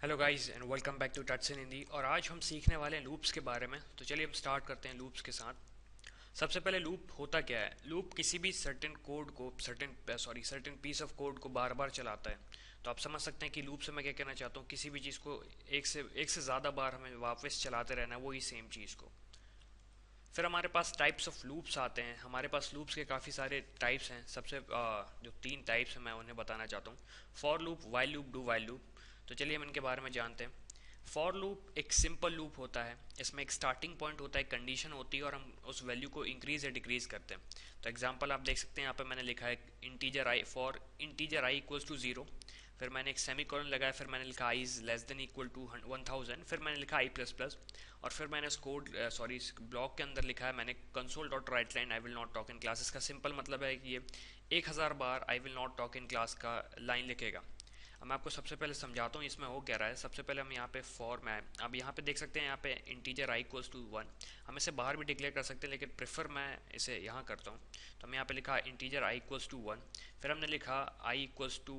Hello guys and welcome back to touch in Hindi. और आज हम सीखने वाले हैं लूप्स के बारे में। तो चलिए हम स्टार्ट करते हैं लूप्स के साथ। सबसे पहले लूप होता क्या है। लूप किसी भी सर्टेन कोड को सर्टेन पीस ऑफ कोड को बार बार चलाता है। तो आप समझ सकते हैं कि लूप से मैं क्या कहना चाहता हूँ। किसी भी चीज़ को एक से ज़्यादा बार हमें वापस चलाते रहना है वही सेम चीज़ को। फिर हमारे पास टाइप्स ऑफ लूप्स आते हैं। हमारे पास लूप्स के काफ़ी सारे टाइप्स हैं। जो तीन टाइप्स हैं मैं उन्हें बताना चाहता हूँ। For loop, while loop, do while loop. तो चलिए हम इनके बारे में जानते हैं। फॉर लूप एक सिंपल लूप होता है। इसमें एक स्टार्टिंग पॉइंट होता है, कंडीशन होती है और हम उस वैल्यू को इंक्रीज या डिक्रीज करते हैं। तो एग्जांपल आप देख सकते हैं, यहाँ पे मैंने लिखा है integer I, for integer I equals to 0। फिर मैंने एक सेमी कॉलन लगाया, फिर मैंने लिखा i is less than equal to 1000। फिर मैंने लिखा आई प्लस प्लस। और फिर मैंने इस ब्लॉक के अंदर लिखा है मैंने console dot write line I will not talk in class. इसका सिंपल मतलब है कि ये 1000 बार I will not talk in class का लाइन लिखेगा। अब मैं आपको सबसे पहले समझाता हूँ इसमें हो क्या रहा है। सबसे पहले हम यहाँ पे फॉर में आए। अब यहाँ पे देख सकते हैं, यहाँ पे इंटीजर आई इक्वल्स टू 1। हम इसे बाहर भी डिक्लेयर कर सकते हैं, लेकिन प्रेफर मैं इसे यहाँ करता हूँ। तो हम यहाँ पे लिखा इंटीजर आई इक्वल्स टू 1। फिर हमने लिखा i equals to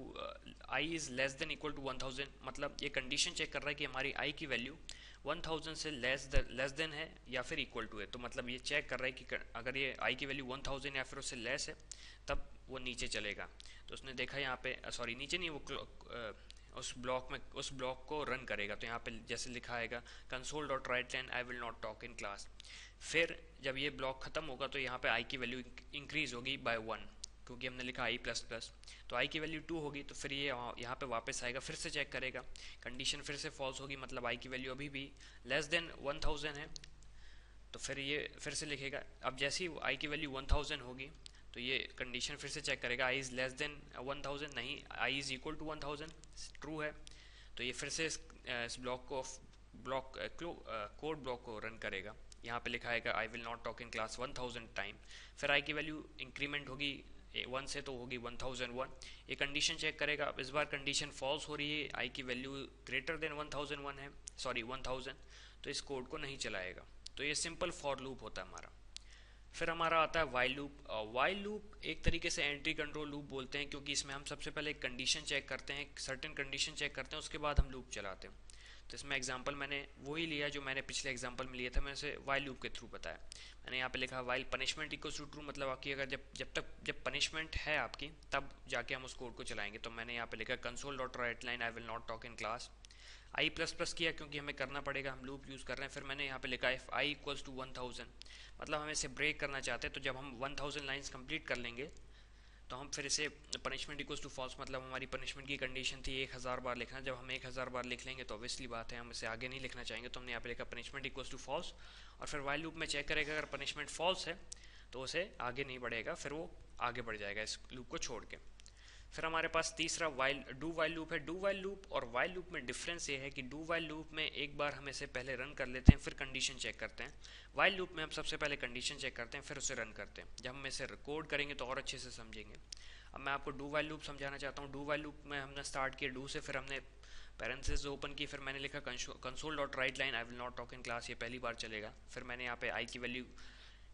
i is less than equal to 1000। मतलब ये कंडीशन चेक कर रहा है कि हमारी आई की वैल्यू 1000 से लेस देन है या फिर इक्वल टू है। तो मतलब ये चेक कर रहा है कि अगर ये आई की वैल्यू 1000 या फिर उससे लेस है तब वो नीचे चलेगा। तो उसने देखा यहाँ पे, सॉरी नीचे नहीं, वो उस ब्लॉक को रन करेगा। तो यहाँ पे जैसे लिखा आएगा console dot write line I will not talk in class. फिर जब ये ब्लॉक खत्म होगा तो यहाँ पे आई की वैल्यू इंक्रीज होगी बाय 1, क्योंकि हमने लिखा आई प्लस प्लस। तो आई की वैल्यू 2 होगी, तो फिर ये यहाँ पे वापस आएगा, फिर से चेक करेगा। कंडीशन फिर से फॉल्स होगी, मतलब आई की वैल्यू अभी भी लेस देन 1000 है। तो फिर ये फिर से लिखेगा। अब जैसे ही आई की वैल्यू 1000 होगी तो ये कंडीशन फिर से चेक करेगा, आई इज़ लेस देन 1000, नहीं I is equal to 1000, true है। तो ये फिर से इस कोड ब्लॉक को रन करेगा। यहाँ पे लिखा है आई will not talk in class 1000 time. फिर आई की वैल्यू इंक्रीमेंट होगी 1 से, तो होगी 1001। ये कंडीशन चेक करेगा। इस बार कंडीशन फॉल्स हो रही है, आई की वैल्यू ग्रेटर देन 1001 है, सॉरी 1000। तो इस कोड को नहीं चलाएगा। तो ये सिंपल फॉर लूप होता है हमारा। फिर हमारा आता है वाइल लूप। वाइल लूप एक तरीके से एंट्री कंट्रोल लूप बोलते हैं, क्योंकि इसमें हम सबसे पहले एक कंडीशन चेक करते हैं, एक सर्टेन कंडीशन चेक करते हैं, उसके बाद हम लूप चलाते हैं। तो इसमें एग्जांपल मैंने वही लिया जो मैंने पिछले एग्जांपल में लिया था, मैंने उसे वाइल लूप के थ्रू बताया। मैंने यहाँ पे लिखा while punishment equals to true, मतलब आपकी अगर जब पनिशमेंट है आपकी तब जाके हम उस कोड को चलाएंगे। तो मैंने यहाँ पे लिखा console dot write line I will not talk in class. I plus plus किया क्योंकि हमें करना पड़ेगा, हम लूप यूज़ कर रहे हैं। फिर मैंने यहाँ पे लिखा इफ आई इक्वल्स टू 1000, मतलब हम इसे ब्रेक करना चाहते हैं। तो जब हम 1000 लाइंस कंप्लीट कर लेंगे तो हम फिर इसे पनिशमेंट इक्वल्स टू फॉल्स, मतलब हमारी पनिशमेंट की कंडीशन थी 1000 बार लिखना। जब हम 1000 बार लिख लेंगे तो ऑब्वियसली बात है हम इसे आगे नहीं लिखना चाहेंगे। तो हमने यहाँ पे लिखा पनिशमेंट इक्वल्स टू फॉल्स। और फिर वाइल लूप में चेक करेगा, अगर पनिशमेंट फॉल्स है तो उसे आगे नहीं बढ़ेगा, फिर वो आगे बढ़ जाएगा इस लूप को छोड़ के। फिर हमारे पास तीसरा डू वाइल लूप है। डू वाइल लूप और वाइल लूप में डिफरेंस ये है कि डू वाइल लूप में एक बार हम इसे पहले रन कर लेते हैं, फिर कंडीशन चेक करते हैं। वाइल लूप में हम सबसे पहले कंडीशन चेक करते हैं, फिर उसे रन करते हैं। जब हम इसे कोड करेंगे तो और अच्छे से समझेंगे। अब मैं आपको डू वाइल लूप समझाना चाहता हूँ। डू वाइल लूप में हमने स्टार्ट किया डू से, फिर हमने पैरेंथेसिस ओपन की, फिर मैंने लिखा console dot write line I will not talk in class, ये पहली बार चलेगा। फिर मैंने यहाँ पे आई की वैल्यू,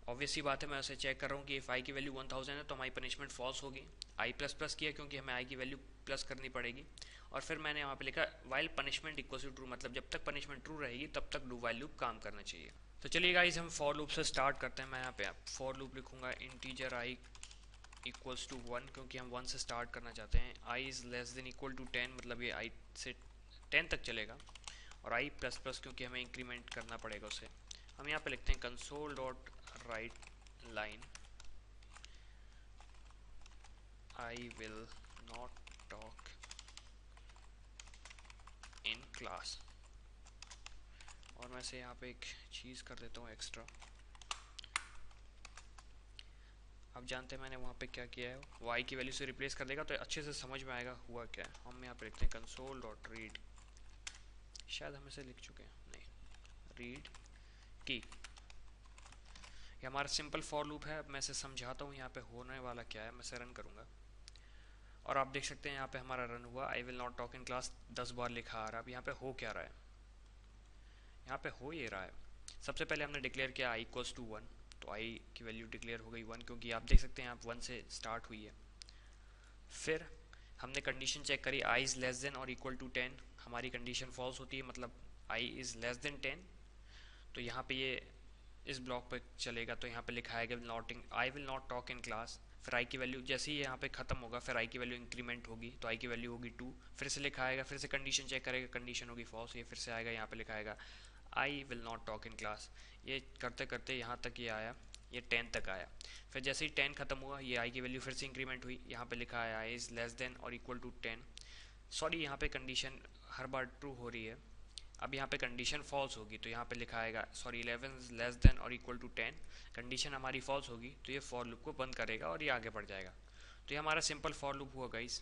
ऑब्वियस सी बात है, मैं उसे चेक कर रहा हूँ कि इफ़ आई की वैल्यू 1000 है तो हमारी पनिशमेंट फॉल्स होगी। आई प्लस प्लस किया क्योंकि हमें आई की वैल्यू प्लस करनी पड़ेगी। और फिर मैंने वहाँ पे लिखा while punishment equal to true, मतलब जब तक पनिशमेंट ट्रू रहेगी तब तक डू वाइल लूप काम करना चाहिए। तो चलिए गाइस हम फॉर लूप से स्टार्ट करते हैं। मैं यहाँ पे फॉर लूप लिखूंगा इंटीजर आई इक्वल्स टू 1, क्योंकि हम 1 से स्टार्ट करना चाहते हैं। I is less than equal to 10, मतलब ये आई से 10 तक चलेगा। और आई प्लस प्लस क्योंकि हमें इंक्रीमेंट करना पड़ेगा उसे। हम यहाँ पे लिखते हैं console dot right line I will not talk in class। और मैं से यहाँ पे एक चीज़ कर देता हूँ एक्स्ट्रा। अब जानते हैं मैंने वहाँ पे क्या किया है, वो आई की वैल्यू से रिप्लेस कर देगा, तो अच्छे से समझ में आएगा हुआ क्या है। हम यहाँ पे लिखते हैं कंसोल डॉट रीड, शायद हम इसे लिख चुके हैं, नहीं, रीड की। ये हमारा सिंपल फॉर लूप है। अब मैं इसे समझाता हूँ यहाँ पे होने वाला क्या है। मैं इसे रन करूँगा और आप देख सकते हैं यहाँ पे हमारा रन हुआ। आई will not talk in class 10 बार लिखा आ रहा है। अब यहाँ पे हो क्या रहा है, यहाँ पे हो ये रहा है। सबसे पहले हमने डिक्लेयर किया आई इक्वल्स टू 1, तो आई की वैल्यू डिक्लेयर हो गई 1, क्योंकि आप देख सकते हैं आप 1 से स्टार्ट हुई है। फिर हमने कंडीशन चेक करी आई इज़ लेस देन और इक्वल टू 10, हमारी कंडीशन फॉल्स होती है, मतलब आई इज़ लेस देन 10। तो यहाँ पे ये इस ब्लॉक पे चलेगा, तो यहाँ पे लिखा है कि आई will not talk in class. फिर आई की वैल्यू जैसे ही यहाँ पे ख़त्म होगा फिर आई की वैल्यू इंक्रीमेंट होगी, तो आई की वैल्यू होगी 2। फिर से लिखा आएगा, फिर से कंडीशन चेक करेगा, कंडीशन होगी फॉल्स, ये फिर से आएगा, यहाँ पे लिखा आएगा आई will not talk in class. ये करते करते यहाँ तक ये आया, ये 10 तक आया। फिर जैसे ही 10 खत्म हुआ, ये आई की वैल्यू फिर से इंक्रीमेंट हुई, यहाँ पे लिखा है आई इज़ लेस देन और इक्वल टू 10। सॉरी, यहाँ पे कंडीशन हर बार ट्रू हो रही है, अब यहाँ पे कंडीशन फॉल्स होगी, तो यहाँ पे लिखा आएगा सॉरी 11 इज लेस देन और इक्वल टू 10। कंडीशन हमारी फॉल्स होगी तो ये फॉर लूप को बंद करेगा और ये आगे बढ़ जाएगा। तो ये हमारा सिंपल फॉर लूप हुआ गाइस।